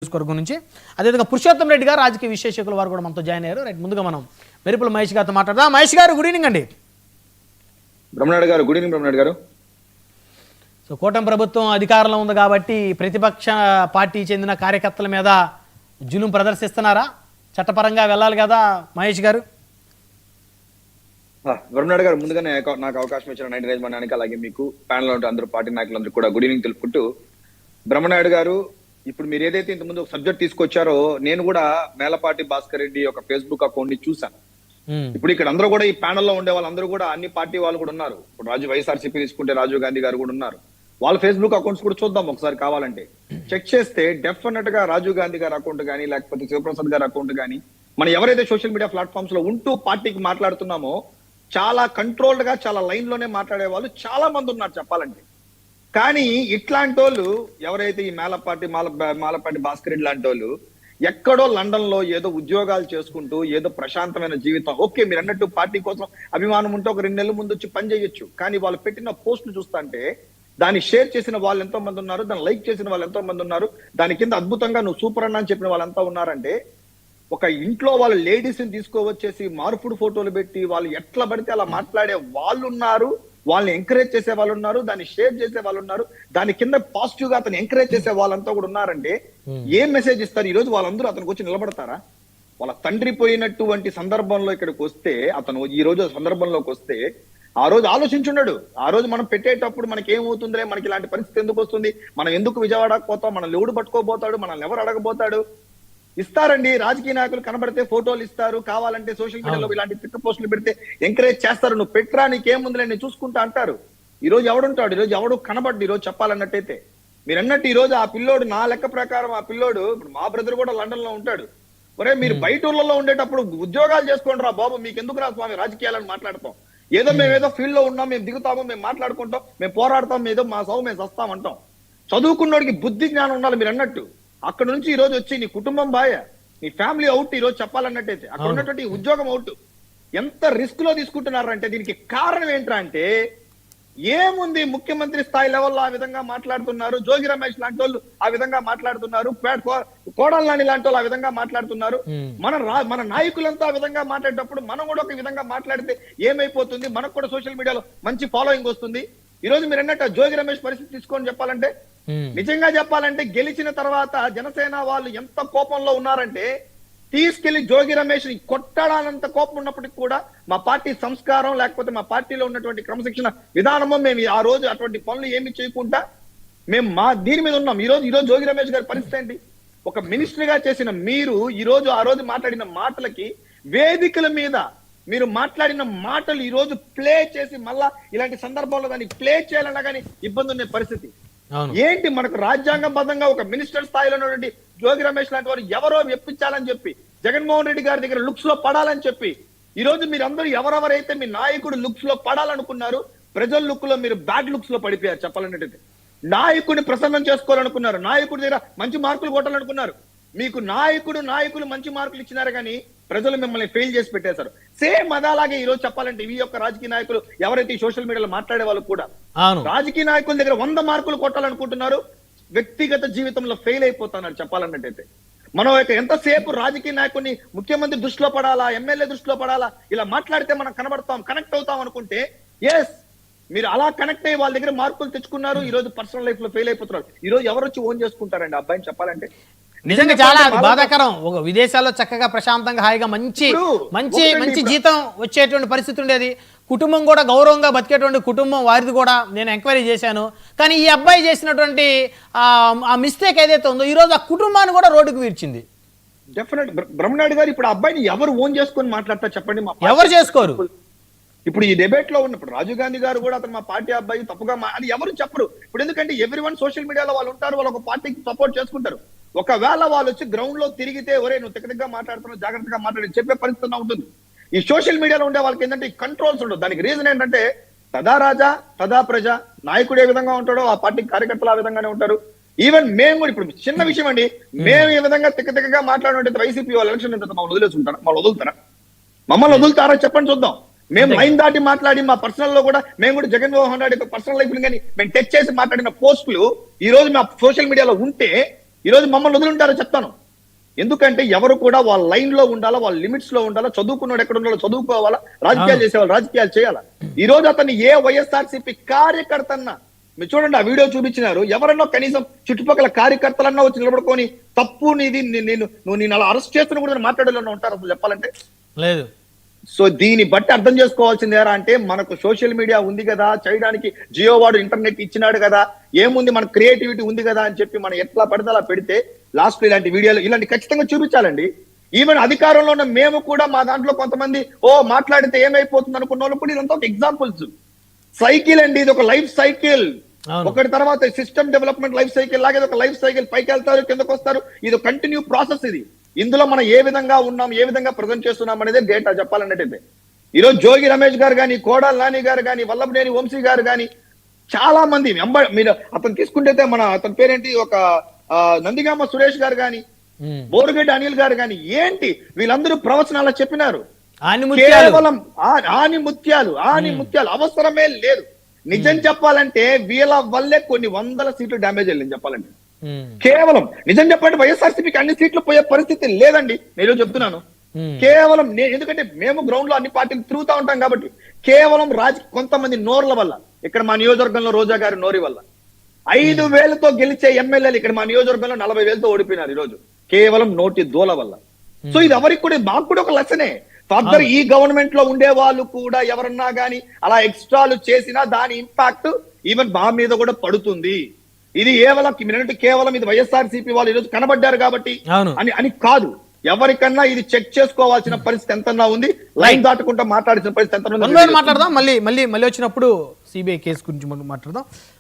నియోజకవర్గం నుంచి అదేవిధంగా పురుషోత్తం రెడ్డి గారు రాజకీయ విశ్లేషకుల వారు కూడా మనతో జాయిన్ అయ్యారు. రైట్, ముందుగా మనం మెరుపుల మహేష్ గారితో మాట్లాడదాం. మహేష్ గారు, గుడ్ ఈవినింగ్ అండి. బ్రహ్మనాయుడు గారు, గుడ్ ఈవినింగ్ బ్రహ్మనాయుడు గారు. సో కూటమి ప్రభుత్వం అధికారంలో ఉంది కాబట్టి ప్రతిపక్ష పార్టీ చెందిన కార్యకర్తల మీద జులుం ప్రదర్శిస్తున్నారా? చట్టపరంగా వెళ్ళాలి కదా మహేష్ గారు. బ్రహ్మనాయుడు గారు, ముందుగానే నాకు అవకాశం ఇచ్చిన 99 మంది అలాగే మీకు ప్యానల్ ఉంటే అందరూ పార్టీ నాయకులందరూ కూడా గుడ్ ఈవినింగ్ తెలుపుకుంటూ, బ్రహ్మనాయుడు గారు ఇప్పుడు మీరు ఏదైతే ఇంతకుముందు ఒక సబ్జెక్ట్ తీసుకొచ్చారో నేను కూడా మేలపాటి భాస్కర్ రెడ్డి ఒక ఫేస్బుక్ అకౌంట్ ని చూసాను. ఇప్పుడు ఇక్కడ అందరూ కూడా ఈ ప్యానల్ లో ఉండే వాళ్ళందరూ కూడా అన్ని పార్టీ వాళ్ళు కూడా ఉన్నారు. ఇప్పుడు వైఎస్ఆర్సీపీ తీసుకుంటే రాజీవ్ గాంధీ గారు కూడా ఉన్నారు. వాళ్ళ ఫేస్బుక్ అకౌంట్స్ కూడా చూద్దాం ఒకసారి, కావాలంటే చెక్ చేస్తే డెఫినెట్ గా రాజీవ్ గాంధీ గారి అకౌంట్ కానీ లేకపోతే శివప్రసాద్ గారి అకౌంట్ కానీ మనం ఎవరైతే సోషల్ మీడియా ప్లాట్ఫామ్స్ లో ఉంటూ పార్టీకి మాట్లాడుతున్నామో చాలా కంట్రోల్డ్ గా చాలా లైన్ లోనే మాట్లాడే వాళ్ళు చాలా మంది ఉన్నారు చెప్పాలంటే. కానీ ఇట్లాంటి వాళ్ళు ఎవరైతే ఈ మేలపాటి భాస్కర్ రెడ్డి లాంటి వాళ్ళు ఎక్కడో లండన్ లో ఏదో ఉద్యోగాలు చేసుకుంటూ ఏదో ప్రశాంతమైన జీవితం, ఓకే మీరు అన్నట్టు పార్టీ కోసం అభిమానం ఉంటే ఒక 2 నెలల ముందు వచ్చి పని చేయొచ్చు. కానీ వాళ్ళు పెట్టిన పోస్టులు చూస్తుంటే దాన్ని షేర్ చేసిన వాళ్ళు ఎంతో మంది ఉన్నారు, దాన్ని లైక్ చేసిన వాళ్ళు ఎంతో మంది ఉన్నారు, దాని కింద అద్భుతంగా నువ్వు సూపర్ అన్న అని చెప్పిన వాళ్ళంతా ఉన్నారంటే, ఒక ఇంట్లో వాళ్ళు లేడీస్ ని తీసుకోవచ్చేసి మార్పుడు ఫోటోలు పెట్టి వాళ్ళు ఎట్లా పడితే అలా మాట్లాడే వాళ్ళు ఉన్నారు, వాళ్ళని ఎంకరేజ్ చేసే వాళ్ళు ఉన్నారు, దాన్ని షేర్ చేసే వాళ్ళు ఉన్నారు, దాని కింద పాజిటివ్ గా అతను ఎంకరేజ్ చేసే వాళ్ళంతా కూడా ఉన్నారంటే ఏం మెసేజ్ ఇస్తారు? ఈ రోజు వాళ్ళందరూ అతనికి వచ్చి నిలబడతారా? వాళ్ళ తండ్రి పోయినటువంటి సందర్భంలో ఇక్కడికి వస్తే, అతను ఈ రోజు సందర్భంలోకి వస్తే ఆ రోజు ఆలోచించున్నాడు. ఆ రోజు మనం పెట్టేటప్పుడు మనకి ఏమవుతుందిలే, మనకి ఇలాంటి పరిస్థితి ఎందుకు వస్తుంది, మనం ఎందుకు విజయవాడకు పోతాం, మనం ఎవడు పట్టుకోబోతాడు, మనల్ని ఎవరు అడగబోతాడు? ఇస్తారండి, రాజకీయ నాయకులు కనబడితే ఫోటోలు ఇస్తారు, కావాలంటే సోషల్ మీడియాలో ఇలాంటి పిక్క పోస్టులు పెడితే ఎంకరేజ్ చేస్తారు, నువ్వు పెట్టరా నీకేముందిలే నేను చూసుకుంటా అంటారు. ఈ రోజు ఎవడుంటాడు? ఈ రోజు ఎవడు కనబడ్డు? ఈ రోజు చెప్పాలన్నట్టయితే మీరు అన్నట్టు ఈ రోజు ఆ పిల్లోడు, నా లెక్క ప్రకారం ఆ పిల్లోడు, ఇప్పుడు మా బ్రదర్ కూడా లండన్ లో ఉంటాడు. ఒరే మీరు బయట ఊళ్ళలో ఉండేటప్పుడు ఉద్యోగాలు చేసుకోండి రా బాబు, మీకు ఎందుకు రా స్వామి రాజకీయాలను మాట్లాడతాం? ఏదో మేము ఏదో ఫీల్డ్ లో ఉన్నాం, మేము దిగుతాము, మేము మాట్లాడుకుంటాం, మేము పోరాడతాం, ఏదో మా సౌ మేము వస్తాం అంటాం. చదువుకున్నోడికి బుద్ధి జ్ఞానం ఉండాలి. మీరు అన్నట్టు అక్కడ నుంచి ఈ రోజు వచ్చి నీ కుటుంబం బాయ, నీ ఫ్యామిలీ అవుట్, ఈ రోజు చెప్పాలన్నట్టయితే అక్కడ ఉన్నటువంటి ఉద్యోగం అవుట్ ఎంత రిస్క్ లో తీసుకుంటున్నారంటే దీనికి కారణం ఏంట్రా అంటే ఏముంది, ముఖ్యమంత్రి స్థాయి లెవెల్లో ఆ విధంగా మాట్లాడుతున్నారు, జోగి రమేష్ లాంటి వాళ్ళు ఆ విధంగా మాట్లాడుతున్నారు, కోడల నాని లాంటి వాళ్ళు ఆ విధంగా మాట్లాడుతున్నారు. మన నాయకులంతా ఆ విధంగా మాట్లాడేటప్పుడు మనం కూడా ఒక విధంగా మాట్లాడితే ఏమైపోతుంది? మనకు కూడా సోషల్ మీడియాలో మంచి ఫాలోయింగ్ వస్తుంది. ఈ రోజు మీరు అన్నట్టు జోగి రమేష్ పరిస్థితి తీసుకొని చెప్పాలంటే, నిజంగా చెప్పాలంటే గెలిచిన తర్వాత జనసేన వాళ్ళు ఎంత కోపంలో ఉన్నారంటే తీసుకెళ్లి జోగి రమేష్ ని కొట్టడానంత కోపం ఉన్నప్పటికీ కూడా మా పార్టీ సంస్కారం లేకపోతే మా పార్టీలో ఉన్నటువంటి క్రమశిక్షణ విధానము మేము ఆ రోజు అటువంటి పనులు ఏమి చేయకుండా మేము మా దీని మీద ఉన్నాం. ఈ రోజు జోగి రమేష్ గారి పరిస్థితి ఏంటి? ఒక మినిస్టర్ గా చేసిన మీరు ఈ రోజు ఆ రోజు మాట్లాడిన మాటలకి, వేదికల మీద మీరు మాట్లాడిన మాటలు ఈ రోజు ప్లే చేసి మళ్ళా ఇలాంటి సందర్భంలో దాన్ని ప్లే చేయాలన్నా కానీ ఇబ్బంది ఉన్న పరిస్థితి ఏంటి? మనకు రాజ్యాంగబద్ధంగా ఒక మినిస్టర్ స్థాయిలో ఉన్నటువంటి జోగి రమేష్ లాంటి వారు ఎవరో మెప్పించాలని చెప్పి, జగన్మోహన్ రెడ్డి గారి దగ్గర లుక్స్ లో పడాలని చెప్పి, ఈ రోజు మీరందరూ ఎవరెవరైతే మీ నాయకుడు లుక్స్ లో పడాలనుకున్నారు, ప్రజల లుక్ లో మీరు బ్యాడ్ లుక్స్ లో పడిపోయారు చెప్పాలంటే. నాయకుడిని ప్రసన్నం చేసుకోవాలనుకున్నారు, నాయకుడి దగ్గర మంచి మార్కులు కొట్టాలనుకున్నారు, మీకు నాయకులు మంచి మార్కులు ఇచ్చినారు కానీ ప్రజలు మిమ్మల్ని ఫెయిల్ చేసి పెట్టేశారు. సేమ్ అదాలాగే ఈ రోజు చెప్పాలంటే ఈ యొక్క రాజకీయ నాయకులు ఎవరైతే ఈ సోషల్ మీడియాలో మాట్లాడే వాళ్ళు కూడా రాజకీయ నాయకుల దగ్గర 100 మార్కులు కొట్టాలనుకుంటున్నారు, వ్యక్తిగత జీవితంలో ఫెయిల్ అయిపోతున్నారు చెప్పాలన్నట్టయితే. మనం ఎంతసేపు రాజకీయ నాయకుడిని ముఖ్యమంత్రి దృష్టిలో పడాలా, ఎమ్మెల్యే దృష్టిలో పడాలా, ఇలా మాట్లాడితే మనం కనబడతాం, కనెక్ట్ అవుతాం అనుకుంటే ఎస్ మీరు అలా కనెక్ట్ అయ్యి వాళ్ళ దగ్గర మార్కులు తెచ్చుకున్నారు, ఈ రోజు పర్సనల్ లైఫ్ లో ఫెయిల్ అయిపోతున్నారు. ఈ రోజు ఎవరు వచ్చి ఓన్ చేసుకుంటారండి అబ్బాయిని చెప్పాలంటే? నిజంగా చాలా బాధాకరం. ఒక విదేశాల్లో చక్కగా ప్రశాంతంగా హాయిగా మంచి జీతం వచ్చేటువంటి పరిస్థితి ఉండేది, కుటుంబం కూడా గౌరవంగా బతికేటువంటి కుటుంబం వారిది కూడా నేను ఎంక్వైరీ చేశాను. కానీ ఈ అబ్బాయి చేసినటువంటి ఆ మిస్టేక్ ఏదైతే ఉందో ఈ రోజు ఆ కుటుంబాన్ని కూడా రోడ్డుకు వీర్చింది. డెఫినెట్ బ్రహ్మనాయుడు గారు, ఇప్పుడు అబ్బాయిని ఎవరు ఓన్ చేసుకొని మాట్లాడతారు చెప్పండి? ఎవరు చేసుకోరు. ఇప్పుడు ఈ డిబేట్ లో ఉన్నప్పుడు రాజీవ్ గాంధీ గారు కూడా అతను మా పార్టీ అబ్బాయి తప్పుగా అది ఎవరు చెప్పరు. ఇప్పుడు ఎందుకంటే ఎవ్రీవన్ సోషల్ మీడియాలో వాళ్ళు ఉంటారు, వాళ్ళు ఒక పార్టీకి సపోర్ట్ చేసుకుంటారు. ఒకవేళ వాళ్ళు వచ్చి గ్రౌండ్ లో తిరిగితే ఒరే నువ్వు తిక్కగా మాట్లాడుతున్నావు, జాగ్రత్తగా మాట్లాడి చెప్పే పరిస్థితి ఉంటుంది. ఈ సోషల్ మీడియాలో ఉండే వాళ్ళకి ఏంటంటే ఈ కంట్రోల్స్ ఉండవు. దానికి రీజన్ ఏంటంటే తదా రాజా తదా ప్రజ, నాయకుడు ఏ విధంగా ఉంటాడో ఆ పార్టీ కార్యకర్తలు ఆ విధంగానే ఉంటారు. ఈవెన్ మేము కూడా ఇప్పుడు చిన్న విషయం అండి, మేము ఈ విధంగా తిక్కగా మాట్లాడినట్టు వైసీపీ వాళ్ళు ఎలక్షన్ మమ్మల్ని వదిలేసుకుంటారా? మమ్మల్ని వదులుతారా చెప్పండి చూద్దాం. మేము లైన్ దాటి మాట్లాడి మా పర్సనల్ లో కూడా మేము కూడా జగన్మోహన్ రెడ్డి పర్సనల్ లైఫ్ కానీ మేము టచ్ చేసి మాట్లాడిన పోస్టులు ఈ రోజు మా సోషల్ మీడియాలో ఉంటే ఈ రోజు మమ్మల్ని వదులుంటారో చెప్తాను. ఎందుకంటే ఎవరు కూడా వాళ్ళ లైన్ లో ఉండాలా, వాళ్ళ లిమిట్స్ లో ఉండాలా, చదువుకున్నాడు ఎక్కడ ఉండాలో చదువుకోవాలా, రాజకీయాలు చేసేవాళ్ళు రాజకీయాలు చేయాలా. ఈ రోజు అతన్ని ఏ వైఎస్ఆర్సీపీ కార్యకర్తన్నా మీరు చూడండి, ఆ వీడియో చూపించినారు, ఎవరన్నా కనీసం చుట్టుపక్కల కార్యకర్తలన్నా వచ్చి నిలబడుకొని తప్పు నీది, నేను అలా అరెస్ట్ చేస్తున్నా కూడా మాట్లాడేలా ఉంటారు అసలు చెప్పాలంటే లేదు. సో దీన్ని బట్టి అర్థం చేసుకోవాల్సింది ఏరా అంటే, మనకు సోషల్ మీడియా ఉంది కదా, చేయడానికి జియో వాడు ఇంటర్నెట్ ఇచ్చినాడు కదా, ఏముంది మన క్రియేటివిటీ ఉంది కదా అని చెప్పి మనం ఎట్లా పడితే అలా పెడితే లాస్ట్ ఇలాంటి వీడియోలు ఇలాంటి ఖచ్చితంగా చూపించాలండి. ఈవెన్ అధికారంలో ఉన్న మేము కూడా మా దాంట్లో కొంతమంది మాట్లాడితే ఏమైపోతుంది అనుకున్న వాళ్ళు కూడా ఇదంతా ఒక ఎగ్జాంపుల్స్. సైకిల్ అండి, ఇది ఒక లైఫ్ సైకిల్. ఒకటి తర్వాత సిస్టమ్ డెవలప్మెంట్ లైఫ్ సైకిల్ లాగే ఒక లైఫ్ సైకిల్, పైకి వెళ్తారు కిందకు వస్తారు, ఇది కంటిన్యూ ప్రాసెస్. ఇందులో మనం ఏ విధంగా ఉన్నాం, ఏ విధంగా ప్రజెంట్ చేస్తున్నాం అనేది డేటా చెప్పాలన్నట్టయితే. ఈరోజు జోగి రమేష్ గారు కానీ, కోడాల నాని గారు కానీ, వల్లభనేని వంశీ గారు కానీ, చాలా మంది మీరు అతను తీసుకుంటే అతని పేరేంటి, ఒక నందిగామ సురేష్ గారు కానీ, బోరుగడ్డ అనిల్ గారు కానీ, ఏంటి వీళ్ళందరూ ప్రవచనాలు చెప్పినారు. కేవలం ఆనిముత్యాలు అవసరమే లేదు. నిజం చెప్పాలంటే వీళ్ళ వల్లే కొన్ని వందల సీట్లు డ్యామేజ్ వెళ్ళింది చెప్పాలంటే. కేవలం నిజం చెప్పండి, వైఎస్ఆర్సీపీకి అన్ని సీట్లు పోయే పరిస్థితి లేదండి, నేను చెప్తున్నాను. కేవలం ఎందుకంటే మేము గ్రౌండ్ లో అన్ని పార్టీలు తిరుగుతా ఉంటాం కాబట్టి, కేవలం కొంతమంది నోర్ల వల్ల, ఇక్కడ మా నియోజకవర్గంలో రోజా గారి నోరి వల్ల 5,000తో గెలిచే ఎమ్మెల్యేలు ఇక్కడ మా నియోజకవర్గంలో 40,000తో ఓడిపోయినారు ఈరోజు, కేవలం నోటి దోల వల్ల. సో ఇది ఎవరికి కూడా, మాకు కూడా ఒక లెసనే. ఫర్దర్ ఈ గవర్నమెంట్ లో ఉండే వాళ్ళు కూడా ఎవరన్నా గానీ అలా ఎక్స్ట్రాలు చేసినా దాని ఇంపాక్ట్ ఈవెన్ మా మీద కూడా పడుతుంది. ఇది కేవలం ఇది వైఎస్ఆర్సీపీ వాళ్ళు ఈరోజు కనబడ్డారు కాబట్టి అని కాదు. ఎవరికన్నా ఇది చెక్ చేసుకోవాల్సిన పరిస్థితి ఎంతన్నా ఉంది, లైన్ దాటుకుంటా మాట్లాడాల్సిన పరిస్థితి ఎంత ఉంది. మాట్లాడదాం, మళ్ళీ వచ్చినప్పుడు సిబిఐ కేసు గురించి మాట్లాడదాం.